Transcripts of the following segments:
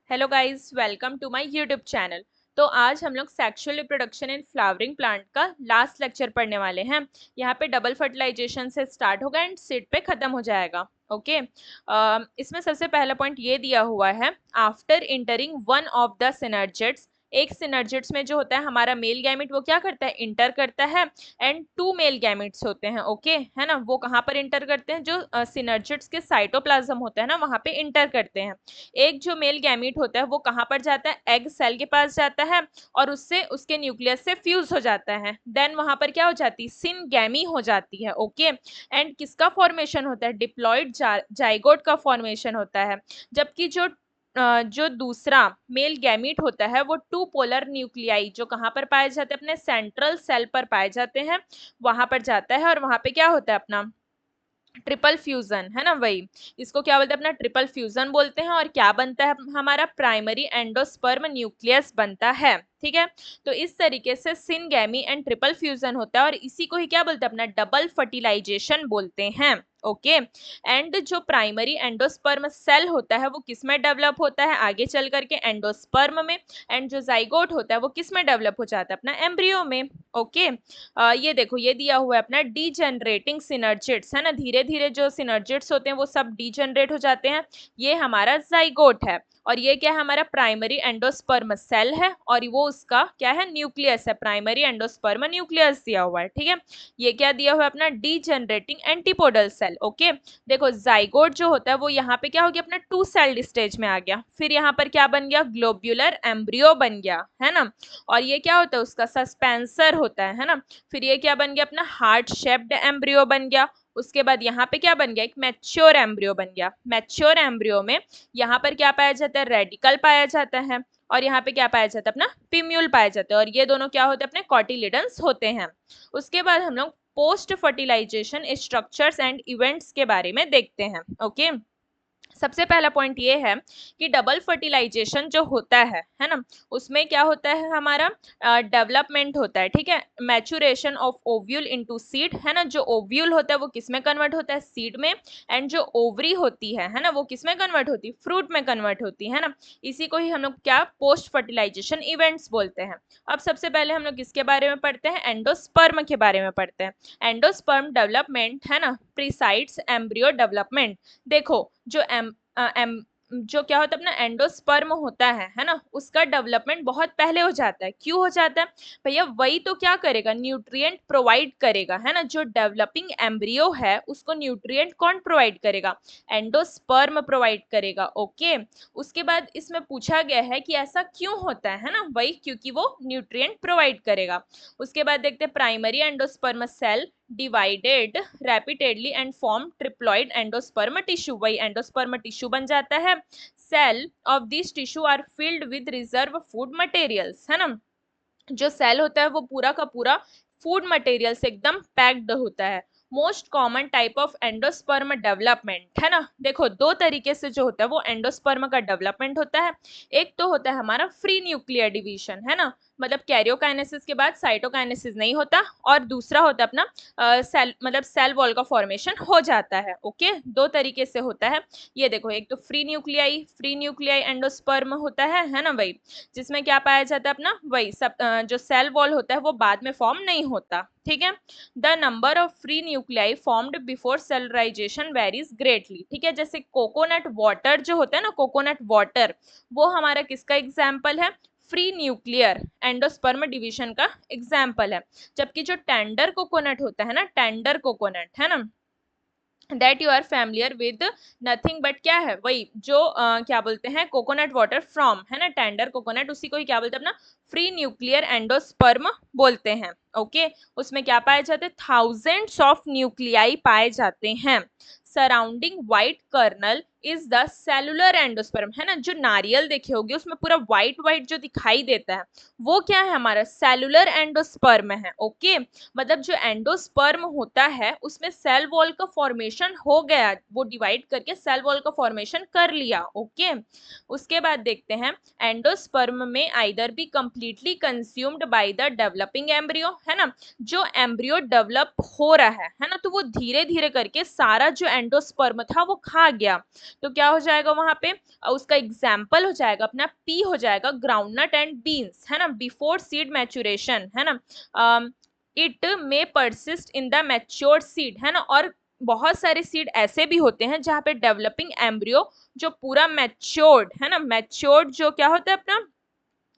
Hello guys, welcome to my YouTube channel. तो आज हम लोग sexual reproduction in flowering plant का लास्ट लेक्चर पढ़ने वाले हैं। यहाँ पे डबल फर्टिलाइजेशन से स्टार्ट होगा एंड सीड पे खत्म हो जाएगा। ओके। इसमें सबसे पहला पॉइंट ये दिया हुआ है, after entering one of the synergids. एक सिनर्जिड्स में जो होता है हमारा मेल गैमिट वो क्या करता है, इंटर करता है एंड टू मेल गैमिट्स होते हैं। ओके है ना, वो कहाँ पर इंटर करते हैं, जो सिनर्जिड्स के साइटोप्लाज्म होता है ना वहाँ पे इंटर करते हैं। एक जो मेल गैमीट होता है वो कहाँ पर जाता है, एग सेल के पास जाता है और उससे उसके न्यूक्लियस से फ्यूज हो जाता है। देन वहां पर क्या हो जाती है, सिनगैमी हो जाती है। ओके। एंड किसका फॉर्मेशन होता है, डिप्लॉइड जाइगोट का फॉर्मेशन होता है। जबकि जो दूसरा मेल गैमीट होता है वो टू पोलर न्यूक्लियाई जो कहाँ पर पाए जाते हैं, अपने सेंट्रल सेल पर पाए जाते हैं, वहां पर जाता है और वहां पे क्या होता है, अपना ट्रिपल फ्यूजन है ना। वही इसको क्या बोलते हैं, अपना ट्रिपल फ्यूजन बोलते हैं। और क्या बनता है, हमारा प्राइमरी एंडोस्पर्म न्यूक्लियस बनता है। ठीक है। तो इस तरीके से सिनगैमी एंड ट्रिपल फ्यूजन होता है और इसी को ही क्या बोलते हैं, अपना डबल फर्टिलाइजेशन बोलते हैं। ओके। एंड जो प्राइमरी एंडोस्पर्म सेल होता है वो किस में डेवलप होता है, आगे चल करके एंडोस्पर्म में। एंड जो जाइगोट होता है वो किस में डेवलप हो जाता है, अपना एम्ब्रियो में। ओके। ये देखो, ये दिया हुआ है अपना डीजेनरेटिंग सिनर्जिड्स है ना, धीरे धीरे जो सिनर्जिड्स होते हैं वो सब डीजेनरेट हो जाते हैं। ये हमारा जाइगोट है और ये क्या है, हमारा प्राइमरी एंडोस्पर्म सेल है और वो उसका क्या है, न्यूक्लियस है। प्राइमरी एंडोस्पर्म न्यूक्लियस दिया हुआ है। ठीक है। ये क्या दिया हुआ है, अपना डीजेनरेटिंग एंटीपोडल सेल। ओके। देखो जाइगोट जो होता है वो यहाँ पे क्या हो गया, अपना टू सेल्ड स्टेज में आ गया। फिर यहाँ पर क्या बन गया, ग्लोब्यूलर एम्ब्रियो बन गया है ना। और ये क्या होता है, उसका सस्पेंसर होता है ना। फिर ये क्या बन गया, अपना हार्ट शेप्ड एम्ब्रियो बन गया। उसके बाद यहाँ पे क्या बन गया, एक मैच्योर एम्ब्रियो बन गया। मैच्योर एम्ब्रियो में यहाँ पर क्या पाया जाता है, रेडिकल पाया जाता है और यहाँ पे क्या पाया जाता है, अपना पिम्यूल पाया जाता है। और ये दोनों क्या होते हैं, अपने कॉटिलिडन्स होते हैं। उसके बाद हम लोग post fertilization structures and events के बारे में देखते हैं। ओके। सबसे पहला पॉइंट ये है कि डबल फर्टिलाइजेशन जो होता है ना, उसमें क्या होता है, हमारा डेवलपमेंट होता है। ठीक है। Maturation of ovule into seed है ना। जो ओव्यूल होता है वो किस में कन्वर्ट होता है, सीड में। एंड जो ओवरी होती है ना, वो किस में कन्वर्ट होती है, फ्रूट में कन्वर्ट होती है ना। इसी को ही हम लोग क्या पोस्ट फर्टिलाइजेशन इवेंट्स बोलते हैं। अब सबसे पहले हम लोग किसके बारे में पढ़ते हैं, एंडोस्पर्म के बारे में पढ़ते हैं। एंडोस्पर्म डेवलपमेंट है ना प्रिसाइड्स एम्ब्रियो डेवलपमेंट। देखो जो जो क्या होता है, अपना एंडोस्पर्म होता है ना, उसका डेवलपमेंट बहुत पहले हो जाता है। क्यों हो जाता है भैया, वही तो क्या करेगा, न्यूट्रिएंट प्रोवाइड करेगा है ना। जो डेवलपिंग एम्ब्रियो है उसको न्यूट्रिएंट कौन प्रोवाइड करेगा, एंडोस्पर्म प्रोवाइड करेगा। ओके। उसके बाद इसमें पूछा गया है कि ऐसा क्यों होता है ना, वही क्योंकि वो न्यूट्रिएंट प्रोवाइड करेगा। उसके बाद देखते हैं primary endosperm cell divided rapidly and form triploid endosperm tissue. वही एंडोस्पर्म टिश्यू बन जाता है। Cell of this tissue are filled with reserve food materials है ना। जो सेल होता है वो पूरा का पूरा फूड मटेरियल से एकदम पैक्ड होता है। Most common type of endosperm development है ना। देखो दो तरीके से जो होता है वो एंडोस्पर्म का डेवलपमेंट होता है। एक तो होता है हमारा फ्री न्यूक्लियर डिवीजन है ना, मतलब कैरियोकाइनेसिस के बाद साइटोकाइनेसिस नहीं होता। और दूसरा होता है अपना सेल, मतलब सेल वॉल का फॉर्मेशन हो जाता है। ओके। दो तरीके से होता है। ये देखो, एक तो फ्री न्यूक्लियाई एंडोस्पर्म होता है ना, वही जिसमें क्या पाया जाता है, अपना वही सब जो सेल वॉल होता है वो बाद में फॉर्म नहीं होता। ठीक है। The number of free nuclei formed before cellularization varies greatly. ठीक है। जैसे कोकोनट वाटर जो होता है ना, कोकोनट वाटर वो हमारा किसका एग्जाम्पल है, फ्री न्यूक्लियर एंडोस्पर्म डिवीजन का एग्जाम्पल है। जबकि जो टेंडर कोकोनट होता है ना, टेंडर कोकोनट है ना, that you are familiar with, nothing but क्या है, वही जो क्या बोलते हैं, कोकोनट वाटर फ्रॉम है ना, टेंडर कोकोनट, उसी को ही क्या बोलते हैं, अपना फ्री न्यूक्लियर एंडोस्पर्म बोलते हैं। ओके। उसमें क्या पाए जाते हैं, थाउजेंड्स ऑफ न्यूक्लियाई पाए जाते हैं। Surrounding white kernel is the cellular endosperm है ना। जो नारियल देखे होगे उसमें पूरा व्हाइट व्हाइट जो दिखाई देता है वो क्या है, हमारा सेलुलर एंडोस्पर्म है। ओके। मतलब जो एंडोस्पर्म होता है उसमें सेल वॉल का फॉर्मेशन हो गया, वो डिवाइड करके सेल वॉल का फॉर्मेशन कर लिया। ओके। उसके बाद देखते हैं एंडोस्पर्म में either be completely consumed by the developing embryo है ना। जो एम्ब्रियो डेवलप हो रहा है ना, तो वो धीरे धीरे करके सारा जो एंडोस्पर्म था वो खा गया। तो क्या हो जाएगा वहां पे, उसका एग्जाम्पल हो जाएगा अपना पी हो जाएगा ग्राउंडनट एंड बीन्स, है ना, बिफोर सीड मैचुरेशन, है ना, it may persist in the matured seed, है ना, और बहुत सारे सीड ऐसे भी होते हैं जहाँ पे डेवलपिंग एम्ब्रियो जो पूरा मैच्योर्ड, है ना, मैच्योर्ड जो क्या होता है अपना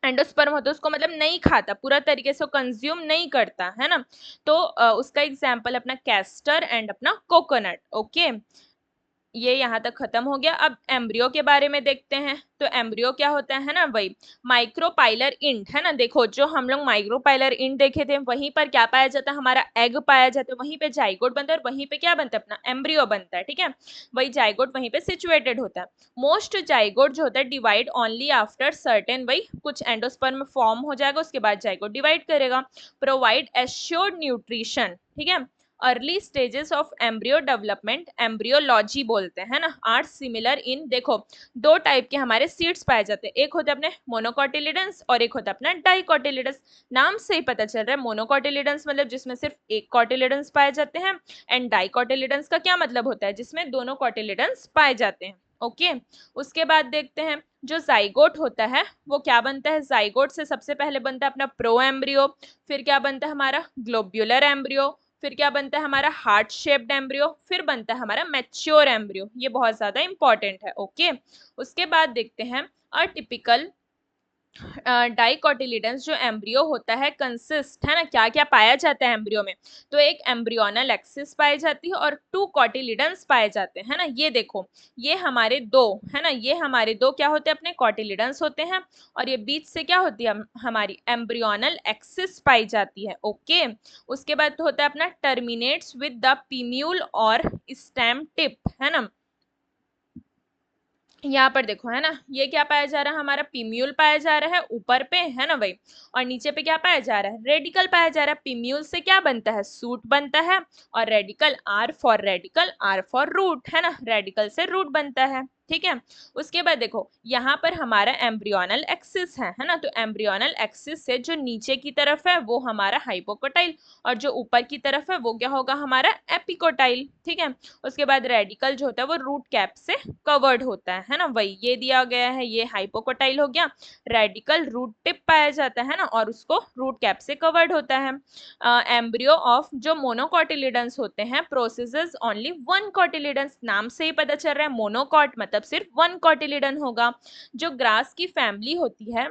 एंडोस्पर्म होता है उसको मतलब नहीं खाता, पूरा तरीके से कंज्यूम नहीं करता, है ना, तो उसका एग्जाम्पल अपना कैस्टर एंड अपना कोकोनट। ओके, ये यहाँ तक खत्म हो गया। अब एम्ब्रियो के बारे में देखते हैं। तो एम्ब्रियो क्या होता है ना, वही माइक्रोपाइलर इंट, है ना, देखो जो हम लोग माइक्रोपाइलर इंट देखे थे वहीं पर क्या पाया जाता है, हमारा एग पाया जाता है, वहीं पे जाइगोट बनता है और वहीं पे क्या बनता है अपना एम्ब्रियो बनता है, ठीक है, वही जाइगोट वहीं पे सिचुएटेड होता है। मोस्ट जाइगोट जो होता है डिवाइड ओनली आफ्टर सर्टेन, वही कुछ एंडोस्पर्म फॉर्म हो जाएगा उसके बाद जाइगोट डिवाइड करेगा। प्रोवाइड एश्योर्ड न्यूट्रिशन, ठीक है, early stages of embryo development embryology बोलते हैं ना, आर सिमिलर इन, देखो दो टाइप के हमारे सीड्स पाए जाते हैं, एक होता है अपने मोनोकोटिलिडन्स और एक होता है अपना डाइकोटिलिडन्स। नाम से ही पता चल रहा है मोनोकोटिलिडन्स मतलब जिसमें सिर्फ एक कोटिलिडन्स पाए जाते हैं, एंड डाइकोटिलिडन्स का क्या मतलब होता है, जिसमें दोनों कोटिलिडन्स पाए जाते हैं। ओके, उसके बाद देखते हैं जो जाइगोट होता है वो क्या बनता है, जाइगोट से सबसे पहले बनता है अपना प्रो एम्ब्रियो, फिर क्या बनता है हमारा ग्लोब्यूलर एम्ब्रियो, फिर क्या बनता है हमारा हार्ट शेप्ड एम्ब्रियो, फिर बनता है हमारा मैच्योर एम्ब्रियो, ये बहुत ज्यादा इंपॉर्टेंट है। ओके, उसके बाद देखते हैं अटिपिकल डाइकोटिलिडन्स जो एम्ब्रियो होता है कंसिस्ट, है ना, क्या क्या पाया जाता है एम्ब्रियो में, तो एक एम्ब्रियोनल एक्सिस पाई जाती है और टू कोटिलिडन्स पाए जाते हैं, है ना, ये देखो ये हमारे दो, है ना, ये हमारे दो क्या होते हैं अपने कोटिलिडन्स होते हैं और ये बीच से क्या होती है हमारी एम्ब्रियोनल एक्सिस पाई जाती है। ओके, उसके बाद होता है अपना टर्मिनेट्स विद द पिम्यूल और स्टेम टिप, है ना, यहाँ पर देखो, है ना, ये क्या पाया जा रहा है हमारा पिम्यूल पाया जा रहा है ऊपर पे, है ना वही, और नीचे पे क्या पाया जा रहा है रेडिकल पाया जा रहा है। पिम्यूल से क्या बनता है सूट बनता है और radicle, R for radicle, R for root, है ना, रेडिकल से रूट बनता है, ठीक है। उसके बाद देखो यहाँ पर हमारा एम्ब्रियोनल एक्सिस है ना, तो एम्ब्रियोनल एक्सिस से जो नीचे की तरफ है वो हमारा हाइपोकोटाइल और जो ऊपर की तरफ है वो क्या होगा हमारा एपिकोटाइल, ठीक है। उसके बाद रेडिकल जो होता है वो रूट कैप से कवर्ड होता है ना, वही ये दिया गया है, ये हाइपोकोटाइल हो गया, रेडिकल रूट टिप पाया जाता है ना और उसको रूट कैप से कवर्ड होता है। एम्ब्रियो ऑफ जो मोनोकोटिलिडन्स होते हैं प्रोसेसेस ओनली वन कोटिलिडन्स, नाम से ही पता चल रहा है मोनोकॉट मतलब सिर्फ वन कोटिलिडन होगा। जो ग्रास की फैमिली होती है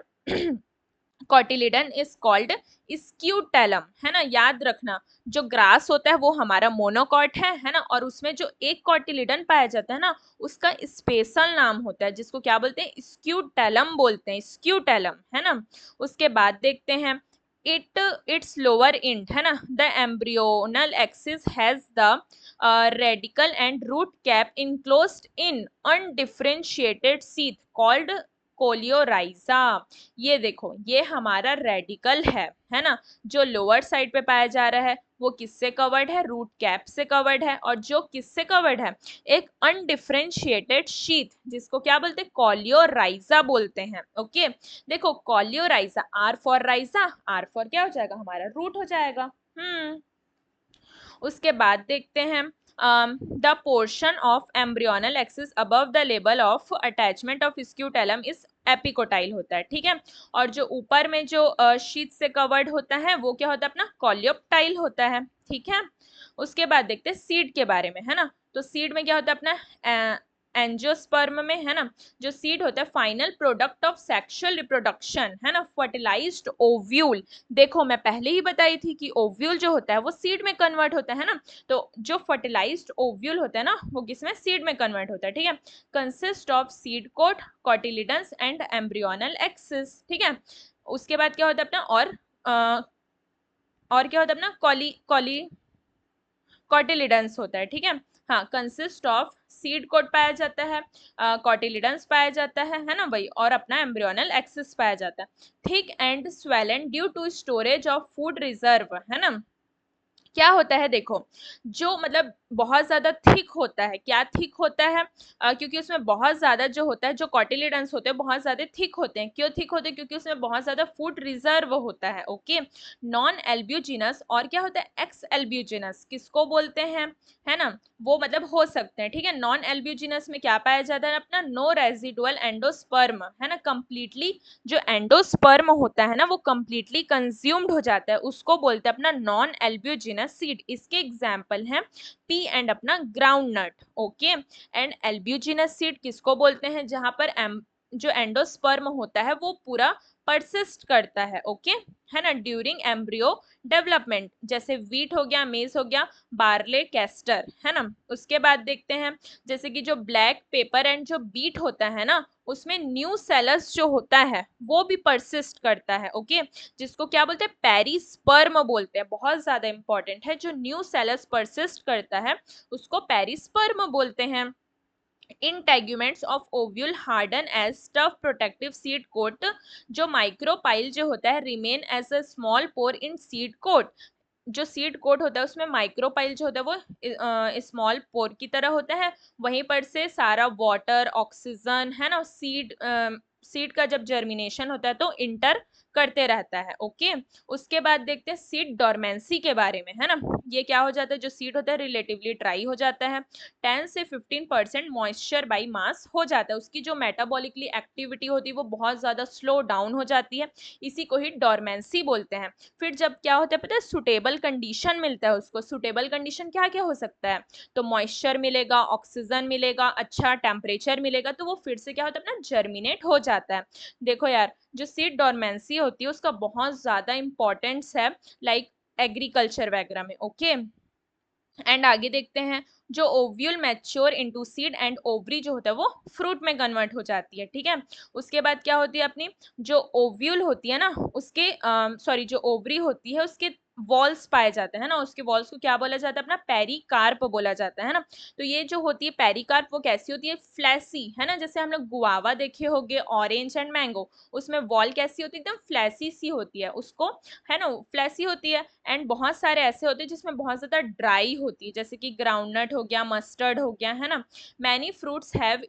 कोटिलिडन इज कॉल्ड स्क्यूटेलम, है ना, याद रखना जो ग्रास होता है वो हमारा मोनोकॉट है ना, और उसमें जो एक कोटिलिडन पाया जाता है ना उसका स्पेशल नाम होता है जिसको क्या बोलते हैं स्क्यूटेलम बोलते हैं, स्क्यूटेलम, है ना। उसके बाद देखते हैं इट्स लोअर इंट, है ना, the embryonal axis has the radicle and root cap enclosed in undifferentiated sheath called coleorhiza. ये देखो ये हमारा रेडिकल है ना, जो लोअर साइड पे पाया जा रहा है वो किससे कवर्ड है रूट कैप से कवर्ड है, और जो किससे कवर्ड है एक अनडिफरेंशिएटेड शीथ जिसको क्या बोलते हैं कोलियोराइजा बोलते हैं। ओके, देखो coleorhiza, R for rhiza, R for क्या हो जाएगा हमारा रूट हो जाएगा। उसके बाद देखते हैं the portion of embryonal axis above the level of attachment of scutellum is epicotyl होता है, ठीक है, और जो ऊपर में जो शीट से कवर्ड होता है वो क्या होता है अपना कॉलियोप्टाइल होता है, ठीक है। उसके बाद देखते हैं सीड के बारे में, है ना, तो सीड में क्या होता है अपना एंजियोस्पर्म में, है ना, जो सीड होता है final product of sexual reproduction, है ना, फर्टिलाइज्ड ओव्यूल, देखो मैं पहले ही बताई थी कि ओव्यूल जो होता है वो सीड में कन्वर्ट होता है ना, तो जो फर्टिलाइज्ड ओव्यूल होता है ना वो किसमें सीड में कन्वर्ट होता है, ठीक है। Consist of seed coat cotyledons and embryonal axis, ठीक है। उसके बाद क्या होता है अपना और क्या होता है अपना कॉली कॉटिलिडन्स होता है, ठीक है। हाँ, कंसिस्ट ऑफ सीड कोट पाया जाता है, कॉटिलिडन्स पाया जाता है ना वही, और अपना एम्ब्रियोनल एक्सिस पाया जाता है। Thick and swollen due to storage of food reserve, है ना, क्या होता है देखो, जो मतलब बहुत ज्यादा थिक होता है, क्या थिक होता है, क्योंकि उसमें बहुत ज्यादा जो होता है, जो कॉटिलिडन्स होते हैं बहुत ज्यादा थिक होते हैं। क्यों थिक होते हैं? क्योंकि उसमें बहुत ज्यादा फूड रिजर्व होता है। ओके, नॉन एल्ब्यूजिनस और क्या होता है एक्स एल्ब्यूजिनस, किसको बोलते हैं, है ना, वो मतलब हो सकते हैं। ठीक है, नॉन एल्ब्यूजिनस में क्या पाया जाता है अपना, नो रेजिडुअल एंडोस्पर्म, है ना, कंप्लीटली जो एंडोस्पर्म होता है ना वो कंप्लीटली कंज्यूम्ड हो जाता है, उसको बोलते हैं अपना नॉन एल्ब्यूजिनस सीड। इसके एग्जाम्पल हैं पी एंड अपना ground nut. Okay, and albuminous seed किसको बोलते हैं, जहां पर जो एंडोस्पर्म होता है वो पूरा परसिस्ट करता है। ओके, है ना, ड्यूरिंग एम्ब्रियो डेवलपमेंट, जैसे वीट हो गया, मेज हो गया, बार्ले, कैस्टर, है ना। उसके बाद देखते हैं जैसे कि जो ब्लैक पेपर एंड जो बीट होता है ना, उसमें न्यू सेलस जो होता है वो भी परसिस्ट करता है। ओके, जिसको क्या बोलते हैं, पेरिस्पर्म बोलते हैं। बहुत ज्यादा इंपॉर्टेंट है, जो न्यू सेलस परसिस्ट करता है उसको पेरिस्पर्म बोलते हैं। Integuments of ovule harden as tough protective seed coat, जो माइक्रोपाइल जो होता है remain as a small pore in seed coat. जो सीड कोट होता है उसमें माइक्रोपाइल जो होता है वो स्मॉल पोर की तरह होता है, वहीं पर से सारा वाटर, ऑक्सीजन, है ना, सीड का जब जर्मिनेशन होता है तो इंटर करते रहता है। ओके, उसके बाद देखते हैं सीड डॉर्मेंसी के बारे में, है ना। ये क्या हो जाता है, जो सीड होता है रिलेटिवली ड्राई हो जाता है, 10 से 15% मॉइस्चर बाई मास हो जाता है, उसकी जो मेटाबॉलिकली एक्टिविटी होती है वो बहुत ज्यादा स्लो डाउन हो जाती है, इसी को ही डॉर्मेंसी बोलते हैं। फिर जब क्या होता है पता है, सुटेबल कंडीशन मिलता है उसको। सुटेबल कंडीशन क्या क्या हो सकता है, तो मॉइस्चर मिलेगा, ऑक्सीजन मिलेगा, अच्छा टेम्परेचर मिलेगा, तो वो फिर से क्या होता है अपना जर्मिनेट हो जाता है। देखो यार, जो सीड डॉर्मेंसी होती है उसका बहुत ज्यादा इंपॉर्टेंस है, लाइक एग्रीकल्चर वगैरह में। ओके, एंड आगे देखते हैं, जो ovule mature into seed and ovary जो होता है वो फ्रूट में कन्वर्ट हो जाती है। ठीक है, उसके बाद क्या होती है अपनी, जो ओव्यूल होती है ना उसके सॉरी जो ओवरी होती है उसके वॉल्स पाए जाते हैं ना, उसके वॉल्स को क्या बोला जाता है अपना, पेरिकार्प बोला जाता है ना। तो ये जो होती है पेरिकार्प वो कैसी होती है, फ्लैसी, है ना, जैसे हम लोग गुआवा देखे होंगे, ऑरेंज एंड मैंगो, उसमें वॉल कैसी होती है, एकदम फ्लैसी सी होती है उसको, है ना, फ्लैसी होती है। एंड बहुत सारे ऐसे होते हैं जिसमें बहुत ज्यादा ड्राई होती है, जैसे कि ग्राउंडनट हो गया, मस्टर्ड हो गया, है ना। Many fruits have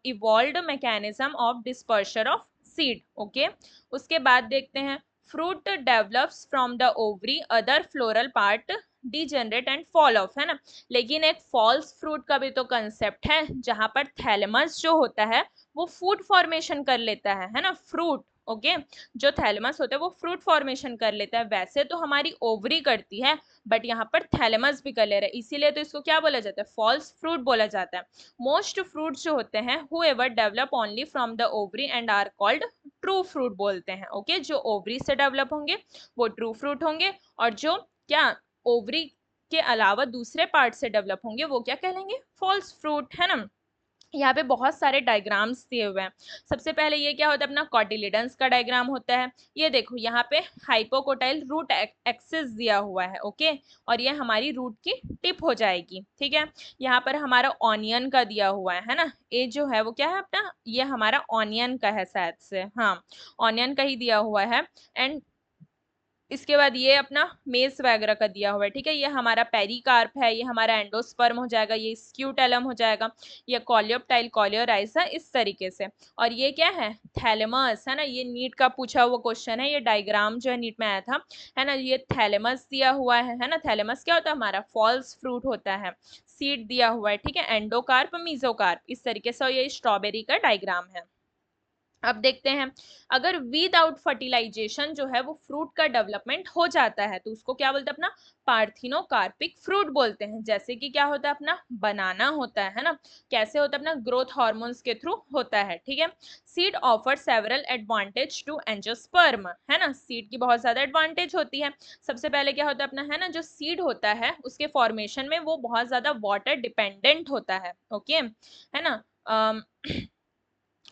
evolved mechanism of dispersion of seed. Okay, उसके बाद देखते हैं, fruit develops from the ovary, other floral part degenerate and fall of, है ना। लेकिन एक फॉल्स फ्रूट का भी तो कंसेप्ट है, जहां पर थैलेमस जो होता है वो फूड फॉर्मेशन कर लेता है ना, फ्रूट। ओके, जो थैलेमस होता है वो फ्रूट फॉर्मेशन कर लेता है, वैसे तो हमारी ओवरी करती है, बट यहाँ पर थैलेमस भी कर ले रहा है, इसीलिए तो इसको क्या बोला जाता है, फॉल्स फ्रूट बोला जाता है। मोस्ट फ्रूट्स जो होते हैं who ever develop only from the ovary and are called true fruit बोलते हैं। ओके, जो ओवरी से डेवलप होंगे वो ट्रू फ्रूट होंगे, और जो क्या ओवरी के अलावा दूसरे पार्ट से डेवलप होंगे वो क्या कहलाएंगे, फॉल्स फ्रूट, है ना। यहाँ पे बहुत सारे डायग्राम्स दिए हुए हैं। सबसे पहले ये क्या होता है अपना, कॉटिलिडन्स का डायग्राम होता है। ये देखो यहाँ पे हाइपोकोटाइल रूट एक्सिस दिया हुआ है। ओके, और ये हमारी रूट की टिप हो जाएगी। ठीक है, यहाँ पर हमारा ऑनियन का दिया हुआ है ना, ये जो है वो क्या है अपना, ये हमारा ऑनियन का है शायद से, हाँ ऑनियन का ही दिया हुआ है। एंड इसके बाद ये अपना मेस वगैरह का दिया हुआ है। ठीक है, ये हमारा पेरिकार्प है, ये हमारा एंडोस्पर्म हो जाएगा, ये स्क्यूटेलम हो जाएगा, ये कॉलियोप्टाइल, कॉलियोराइसा, इस तरीके से। और ये क्या है, थैलेमस, है ना, ये नीट का पूछा हुआ क्वेश्चन है, ये डायग्राम जो है नीट में आया था, है ना। ये थैलेमस दिया हुआ है ना, थैलेमस क्या होता है हमारा, फॉल्स फ्रूट होता है। सीड दिया हुआ है, ठीक है, एंडोकार्प, मीजोकार्प, इस तरीके से। और ये स्ट्रॉबेरी का डायग्राम है। अब देखते हैं, अगर विदाउट फर्टिलाइजेशन जो है वो फ्रूट का डेवलपमेंट हो जाता है तो उसको क्या बोलते हैं अपना, पार्थिनोकार्पिक फ्रूट बोलते हैं। जैसे कि क्या होता है अपना, बनाना होता है ना, कैसे होता है अपना, ग्रोथ हार्मोन्स के थ्रू होता है। ठीक है, seed offer several advantage to angiosperm, है ना, सीड की बहुत ज्यादा एडवांटेज होती है। सबसे पहले क्या होता है अपना, है ना, जो सीड होता है उसके फॉर्मेशन में वो बहुत ज्यादा वाटर डिपेंडेंट होता है। ओके, है ना।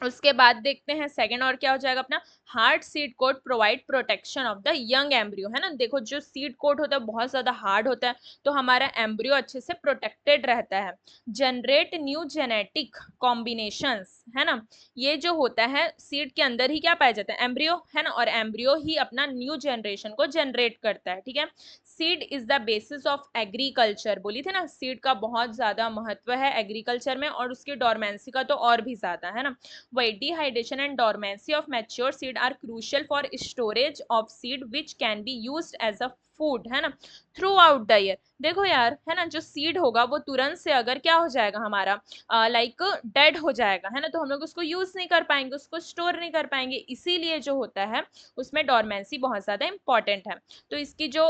उसके बाद देखते हैं सेकंड, और क्या हो जाएगा अपना, hard seed coat provide protection of the young embryo, है ना। देखो जो सीड कोट होता है बहुत ज्यादा हार्ड होता है, तो हमारा एम्ब्रियो अच्छे से प्रोटेक्टेड रहता है। जनरेट न्यू जेनेटिक कॉम्बिनेशंस, है ना, ये जो होता है सीड के अंदर ही क्या पाया जाता है, एम्ब्रियो, है ना, और एम्ब्रियो ही अपना न्यू जनरेशन को जनरेट करता है। ठीक है, seed is the basis of agriculture, बोली थी ना सीड का बहुत ज्यादा महत्व है एग्रीकल्चर में, और उसकी डोरमेंसी का तो और भी ज्यादा है ना। वही dehydration and dormancy of mature seed are crucial for storage of seed which can be used as a food, है ना, थ्रू आउट द ईयर। देखो यार, है ना, जो सीड होगा वो तुरंत से अगर क्या हो जाएगा हमारा, लाइक डेड हो जाएगा, है ना, तो हम लोग उसको यूज नहीं कर पाएंगे, उसको स्टोर नहीं कर पाएंगे, इसीलिए जो होता है उसमें डोरमेंसी बहुत ज्यादा इंपॉर्टेंट है। तो इसकी जो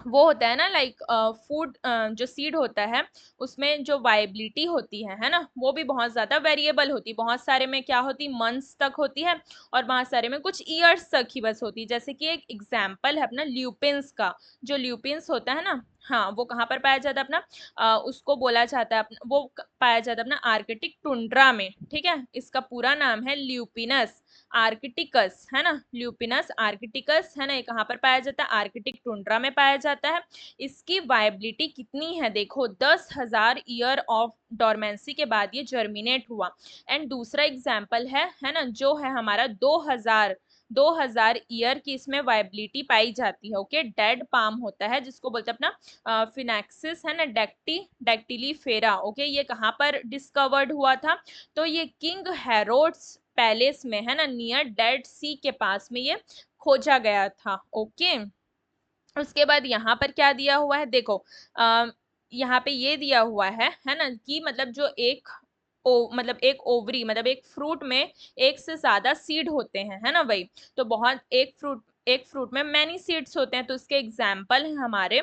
वो होता है ना, लाइक फूड, जो सीड होता है उसमें जो वायबिलिटी होती है ना, वो भी बहुत ज्यादा वेरिएबल होती है। बहुत सारे में क्या होती, मंथ्स तक होती है, और बहुत सारे में कुछ ईयर्स तक ही बस होती है। जैसे कि एक एग्जाम्पल है अपना ल्यूपिन्स का। जो ल्यूपिन्स होता है ना, हाँ, वो कहाँ पर पाया जाता है अपना, उसको बोला जाता है अपना, वो पाया जाता है अपना आर्कटिक टुंड्रा में, ठीक है। इसका पूरा नाम है ल्यूपिनस आर्कटिकस, है ना, ल्यूपिनस आर्कटिकस, है ना। ये कहाँ पर पाया जाता है, आर्कटिक टुंड्रा में पाया जाता है। इसकी वायबिलिटी कितनी है, देखो 10,000 ईयर ऑफ डोरमेंसी के बाद ये जर्मिनेट हुआ। एंड दूसरा एग्जाम्पल है ना, जो है हमारा 2000 ईयर की इसमें वायबिलिटी पाई जाती है। ओके, डेड पाम होता है जिसको बोलते हैं अपना फिनेक्सिस, है ना, डेक्टिलीफेरा। ओके, ये कहाँ पर डिस्कवर्ड हुआ था, तो ये किंग हेरोड्स पैलेस में, है ना, नियर डेड सी के पास में ये खोजा गया था। ओके, उसके बाद यहाँ पर क्या दिया हुआ है, देखो यहाँ पे ये दिया हुआ है ना, कि मतलब जो एक मतलब एक ओवरी, मतलब एक फ्रूट में एक से ज्यादा सीड होते हैं, है ना, वही। तो बहुत एक फ्रूट में मैनी सीड्स होते हैं, तो उसके एग्जाम्पल है हमारे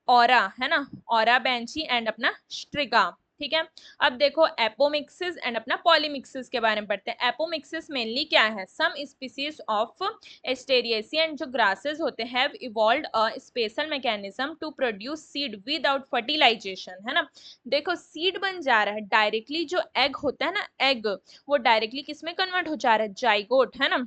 ऑरा, है ना, ऑरा बेंची एंड अपना स्ट्रिगा, ठीक है। अब देखो एपोमिक्सिस एंड अपना पॉलीमिक्सिस के बारे में पढ़ते हैं। एपोमिक्सिस मेनली क्या है, some species of asteraceae and जो ग्रासेस होते हैं have evolved a special mechanism to produce seed without fertilization, है ना। देखो सीड बन जा रहा है डायरेक्टली, जो एग होता है ना, एग वो डायरेक्टली किस में कन्वर्ट हो जा रहा है, जाइगोट, है ना,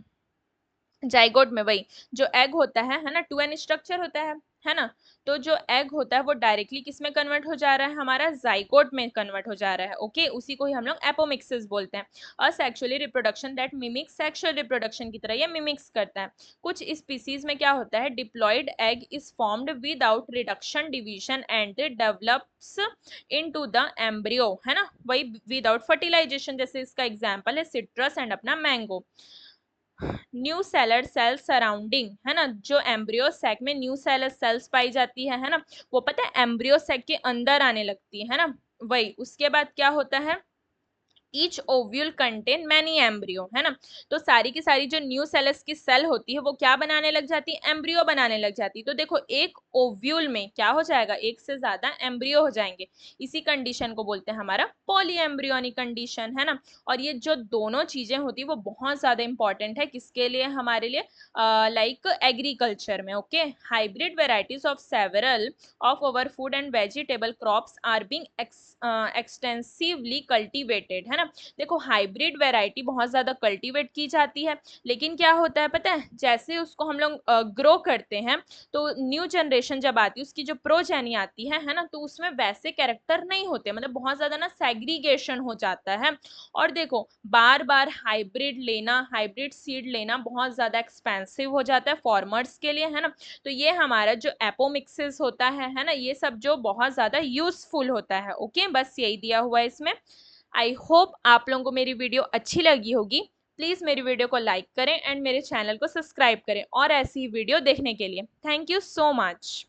जाइगोट में। वही जो एग होता है ना, 2n स्ट्रक्चर होता है ना, तो जो एग होता है वो डायरेक्टली किस में कन्वर्ट हो जा रहा है, हमारा जाइगोट में कन्वर्ट हो जा रहा है। ओके, उसी को ही हम लोग एपोमिक्सिस बोलते हैं। और sexually reproduction that mimics sexual reproduction की तरह ये मिमिक्स करता है। कुछ स्पीसीज में क्या होता है, diploid egg is formed without reduction division and develops into the embryo, है ना, वही विदाउट फर्टिलाइजेशन। जैसे इसका एग्जांपल है सिट्रस एंड अपना mango. Nucellar cells surrounding, है ना, जो एम्ब्रियो सैक में न्यू सेलर सेल्स पाई जाती है ना, वो पता है एम्ब्रियो सैक के अंदर आने लगती है ना, वही। उसके बाद क्या होता है, each ovule contain many embryo, है ना। तो सारी की सारी जो न्यू सेल्स की सेल होती है वो क्या बनाने लग जाती है, एम्ब्रियो बनाने लग जाती है। तो देखो एक ओव्यूल में क्या हो जाएगा, एक से ज्यादा एम्ब्रियो हो जाएंगे। इसी कंडीशन को बोलते हैं हमारा पॉली एम्ब्रियोनिक कंडीशन, है ना। और ये जो दोनों चीजें होती है वो बहुत ज्यादा इंपॉर्टेंट है, किसके लिए, हमारे लिए, लाइक एग्रीकल्चर में। Okay, hybrid varieties of several of our food and vegetable crops are being extensively cultivated, है ना। देखो हाइब्रिड वैरायटी बहुत ज्यादा कल्टीवेट की जाती है, लेकिन क्या होता है पता है, जैसे उसको हम लोग ग्रो करते हैं, तो न्यू जनरेशन जब आती है, उसकी जो प्रोजेनी आती है ना, तो उसमें वैसे कैरेक्टर नहीं होते, मतलब बहुत ज्यादा ना सेग्रीगेशन हो जाता है। और देखो बार बार हाइब्रिड लेना, हाइब्रिड सीड लेना बहुत ज्यादा एक्सपेंसिव हो जाता है फार्मर्स के लिए, है ना। तो ये हमारा जो एपोमिक्सिस होता है ना, ये सब जो बहुत ज्यादा यूजफुल होता है। ओके, बस यही दिया हुआ है इसमें। आई होप आप लोगों को मेरी वीडियो अच्छी लगी होगी। प्लीज मेरी वीडियो को लाइक करें एंड मेरे चैनल को सब्सक्राइब करें और ऐसी वीडियो देखने के लिए। Thank you so much.